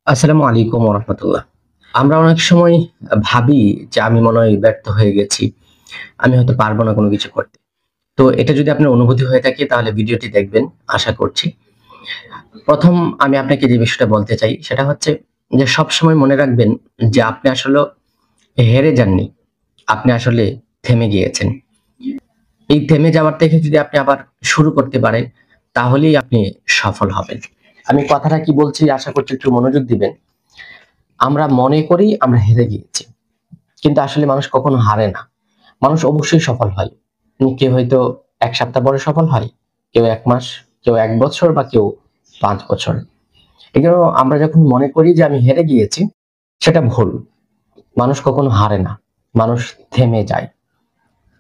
আসসালামু আলাইকুম ওয়া রাহমাতুল্লাহ। আমরা অনেক সময় ভাবি যে আমি মনে হয় ব্যর্থ হয়ে গেছি। আমি হয়তো পারব না কোনো কিছু করতে। তো এটা যদি আপনার অনুভূতি হয়ে থাকে তাহলে ভিডিওটি দেখবেন আশা করছি। ১ম আমি আপনাকে যে বিষয়টা বলতে চাই সেটা হচ্ছে যে সবসময় মনে রাখবেন যে আপনি আসলে হেরে যাননি। আপনি আসলে থেমে গিয়েছেন। এই থেমে যাওয়ার থেকে যদি আপনি আবার শুরু করতে পারেন তাহলেই আপনি সফল হবেন। আমি কথাটা কি বলছি আশা করছি একটু মনোযোগ দিবেন। আমরা মনে করি আমরা হেরে গিয়েছি। কিন্তু আসলে মানুষ কখনো হারে না। মানুষ অবশ্যই সফল হয়। কেউ হয়তো ১ সপ্তাহ পরে সফল হয়, কেউ ১ মাস, কেউ ১ বছর বা কেউ ৫ বছর। এজন্য আমরা যখন মনে করি যে আমি হেরে গিয়েছি, সেটা ভুল। মানুষ কখনো হারে না। মানুষ থেমে যায়।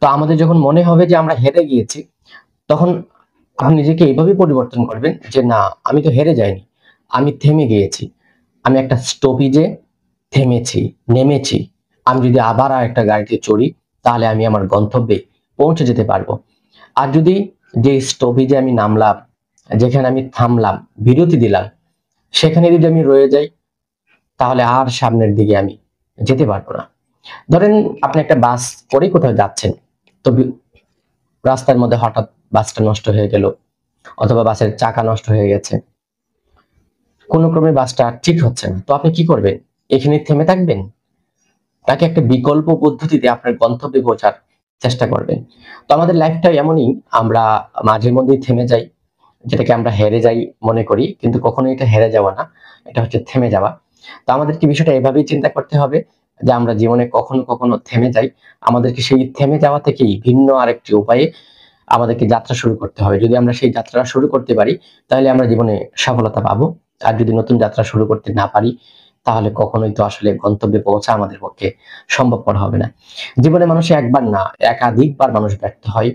তো আমাদের যখন মনে হবে যে আমরা হেরে গিয়েছি, তখন আপনি নিজেকে এভাবে পরিবর্তন করবেন যে, "না, আমি তো হেরে যাইনি। আমি থেমে গিয়েছি। আমি একটা স্টপেজে থেমেছি, নেমেছি। আমি যদি আবার আরেকটা গাড়িতে চড়ি, তাহলে আমি আমার গন্তব্যে পৌঁছে যেতে পারবো। আর যদি যে স্টপেজে আমি নামলাম, যেখানে আমি থামলাম, বিরতি দিলাম, সেখানে যদি আমি রয়ে যাই, তাহলে আর সামনের দিকে আমি যেতে পারবো না।" ধরেন আপনি একটা বাস করে কোথাও যাচ্ছেন। তো রাস্তার মধ্যে হঠাৎ বাসটা নষ্ট হয়ে গেল অথবা বাসের চাকা নষ্ট হয়ে গেছে। কোন ক্রমে বাসটা ঠিক হচ্ছে না। তো আপনি কি করবেন? এখানেই থেমে থাকবেন? নাকি একটা বিকল্প পদ্ধতিতে আপনার গন্তব্যে পৌঁছার চেষ্টা করবেন? তো আমাদের লাইফটা এমনই, আমরা মাঝে মধ্যেই থেমে যাই, যেটাকে আমরা হেরে যাই মনে করি। কিন্তু কখনোই এটা হেরে যাওয়া না। এটা হচ্ছে থেমে যাওয়া। তো আমাদেরকে বিষয়টা এভাবেই চিন্তা করতে হবে যে আমরা জীবনে কখনো, কখনো থেমে যাই। আমাদেরকে সেই থেমে যাওয়া থেকেই ভিন্ন আরেকটি উপায়ে আমাদেরকে যাত্রা শুরু করতে হবে। যদি আমরা সেই যাত্রা শুরু করতে পারি, তাহলে আমরা জীবনে সফলতা পাবো। আর যদি নতুন যাত্রা শুরু করতে না পারি, তাহলে কখনোই তো আসলে গন্তব্যে পৌঁছা আমাদের পক্ষে সম্ভবপর হবে না। জীবনে মানুষ একবার না, একাধিকবার মানুষ ব্যর্থ হয়।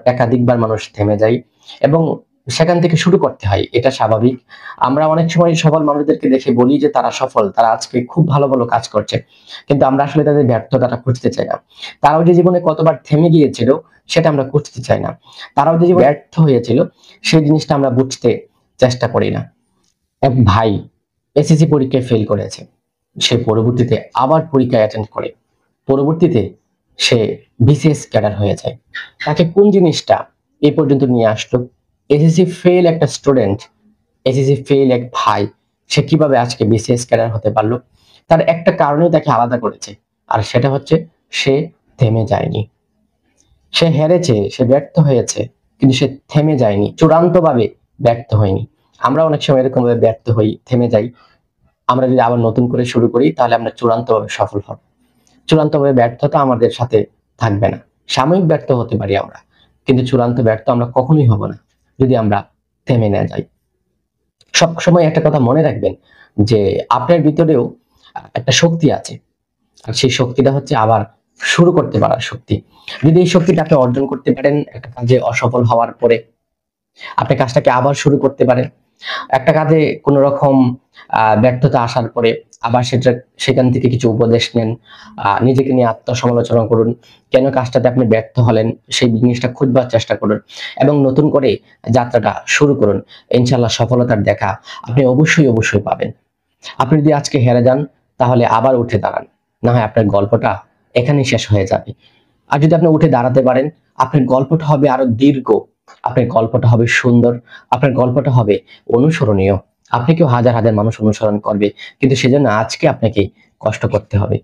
একাধিকবার মানুষ থেমে যায় এবং সেখান থেকে শুরু করতে হয়। এটা স্বাভাবিক। আমরা অনেক সময় সফল মানুষদেরকে দেখে বলি যে তারা সফল। তারা আজকে খুব ভালো, ভালো কাজ করছে। কিন্তু আমরা আসলে তাদের ব্যর্থতাটা খুঁজতে চাই না। তারাও যে জীবনে কতবার থেমে গিয়েছিল সেটা আমরা বুঝতে চাই না। তারাও যে জীবনে ব্যর্থ হয়েছিল সেই জিনিসটা আমরা বুঝতে চেষ্টা করি না। এক ভাই এসএসসি পরীক্ষায় ফেল করেছে। সে পরবর্তীতে আবার পরীক্ষায় অ্যাটেন্ড করে। পরবর্তীতে সে বিসিএস ক্যাডার হয়ে যায়। তাকে কোন জিনিসটা এই পর্যন্ত নিয়ে আসলো? এসএসসি ফেল একটা স্টুডেন্ট, এসএসসি ফেল এক ভাই, সে কিভাবে আজকে বিসিএস ক্যাডার হতে পারলো? তার একটা কারণেই তাকে আলাদা করেছে। আর সেটা হচ্ছে সে থেমে যায়নি। সে হেরেছে, সে ব্যর্থ হয়েছে। কিন্তু সে থেমে যায়নি। চূড়ান্তভাবে ব্যর্থ হয়নি। আমরা অনেক সময় এরকমভাবে ব্যর্থ হই, থেমে যাই। আমরা যদি আবার নতুন করে শুরু করি তাহলে আমরা চূড়ান্তভাবে সফল হব। চূড়ান্তভাবে ব্যর্থতা আমাদের সাথে থাকবে না। সাময়িক ব্যর্থ হতে পারি আমরা। কিন্তু চূড়ান্ত ব্যর্থ আমরা কখনোই হব না। যদি আমরা থেমে না যাই। সবসময় একটা কথা মনে রাখবেন যে আপনার ভিতরেও একটা শক্তি আছে। আর সেই শক্তিটা হচ্ছে আবার শুরু করতে পারার শক্তি। যদি এই শক্তিটা আপনি অর্জন করতে পারেন একটা কাজে অসফল হওয়ার পরে, আপনি কাজটাকে আবার শুরু করতে পারেন। একটা কাজে কোন রকম ব্যর্থতা আসার পরে আবার সেখান থেকে কিছু উপদেশ নেন। নিজেকে নিয়ে আত্মসমালোচনা করুন। কেন কাজটাতে আপনি ব্যর্থ হলেন সেই জিনিসটা খুঁজবার চেষ্টা করুন এবং নতুন করে যাত্রাটা শুরু করুন। ইনশাআল্লাহ সফলতার দেখা আপনি অবশ্যই, অবশ্যই পাবেন। আপনি যদি আজকে হেরে যান তাহলে আবার উঠে দাঁড়ান। না হয় আপনার গল্পটা এখানেই শেষ হয়ে যাবে। আর যদি আপনি উঠে দাঁড়াতে পারেন, আপনার গল্পটা হবে আরো দীর্ঘ, আপনার গল্পটা হবে সুন্দর, আপনার গল্পটা হবে অনুসরণীয়। আপনাকেও হাজার, হাজার মানুষ অনুসরণ করবে। কিন্তু সেজন্য আজকে আপনাকে কষ্ট করতে হবে।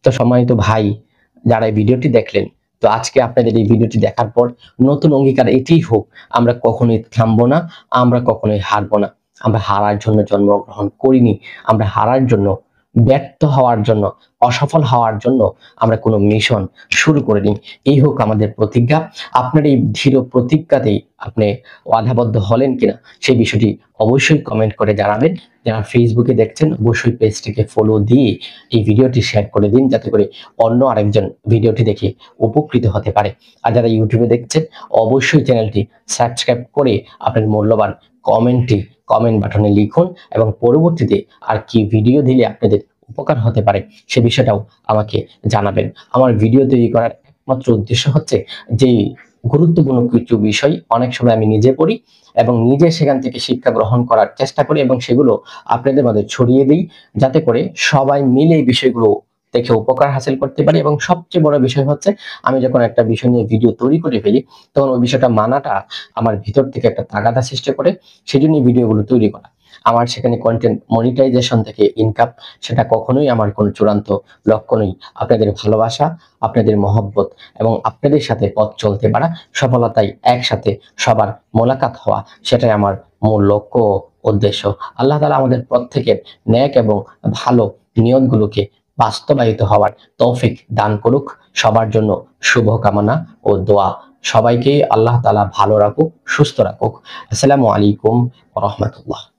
তো সম্মানিত ভাই, যারা এই ভিডিওটি দেখলেন, তো আজকে আপনাদের এই ভিডিওটি দেখার পর নতুন অঙ্গীকার এটিই হোক, আমরা কখনোই থামবো না, আমরা কখনোই হারবো না। আমরা হারার জন্য জন্মগ্রহণ করিনি। আমরা হারার জন্য, ব্যর্থ হওয়ার জন্য, অসফল হওয়ার জন্য আমরা কোনো মিশন শুরু করিনি। এই হোক আমাদের প্রতিজ্ঞা। আপনার এই দৃঢ় প্রতিজ্ঞাতেই আপনি বাধাবদ্ধ হলেন কিনা সেই বিষয়টি অবশ্যই কমেন্ট করে জানাবেন। যারা ফেসবুকে দেখছেন অবশ্যই পেজটিকে ফলো দিয়ে এই ভিডিওটি শেয়ার করে দিন যাতে করে অন্য আরেকজন ভিডিওটি দেখে উপকৃত হতে পারে। আর যারা ইউটিউবে দেখছেন অবশ্যই চ্যানেলটি সাবস্ক্রাইব করে আপনার মূল্যবান কমেন্ট বাটনে লিখুন এবং পরবর্তীতে আর কি ভিডিও দিলে আপনাদের উপকার হতে পারে সে বিষয়টাও আমাকে জানাবেন। আমার ভিডিও তৈরি করার একমাত্র উদ্দেশ্য হচ্ছে যে গুরুত্বপূর্ণ কিছু বিষয় অনেক সময় আমি নিজে পড়ি এবং নিজে সেখান থেকে শিক্ষা গ্রহণ করার চেষ্টা করি এবং সেগুলো আপনাদের মাঝে ছড়িয়ে দিই, যাতে করে সবাই মিলে এই বিষয়গুলো দেখে উপকার হাসিল করতে পারি। এবং সবচেয়ে বড় বিষয় হচ্ছে, আমি যখন একটা বিষয় নিয়ে ভিডিও তৈরি করে ফেলি, তখন ওই বিষয়টা মানাটা আমার ভিতর থেকে একটা তাগাদা সৃষ্টি করে। সেজন্য এই ভিডিওগুলো তৈরি করা। আমার সেখানে কন্টেন্ট মনিটাইজেশন থেকে ইনকাম, সেটা কখনোই আমার কোনো চূড়ান্ত লক্ষ্য নেই। আপনাদের ভালোবাসা, আপনাদের মহব্বত এবং আপনাদের সাথে পথ চলতে পারা, সফলতায় একসাথে সবার মোলাকাত হওয়া, সেটাই আমার মূল লক্ষ্য ও উদ্দেশ্য। আল্লাহ তাআলা আমাদের প্রত্যেকের নেক এবং ভালো নিয়তগুলোকে বাস্তবায়িত হওয়ার তৌফিক দান করুক। সবার জন্য শুভ কামনা ও দোয়া। সবাইকে আল্লাহ তাআলা ভালো রাখুক, সুস্থ রাখুক। আসসালামু আলাইকুম ওয়া রাহমাতুল্লাহ।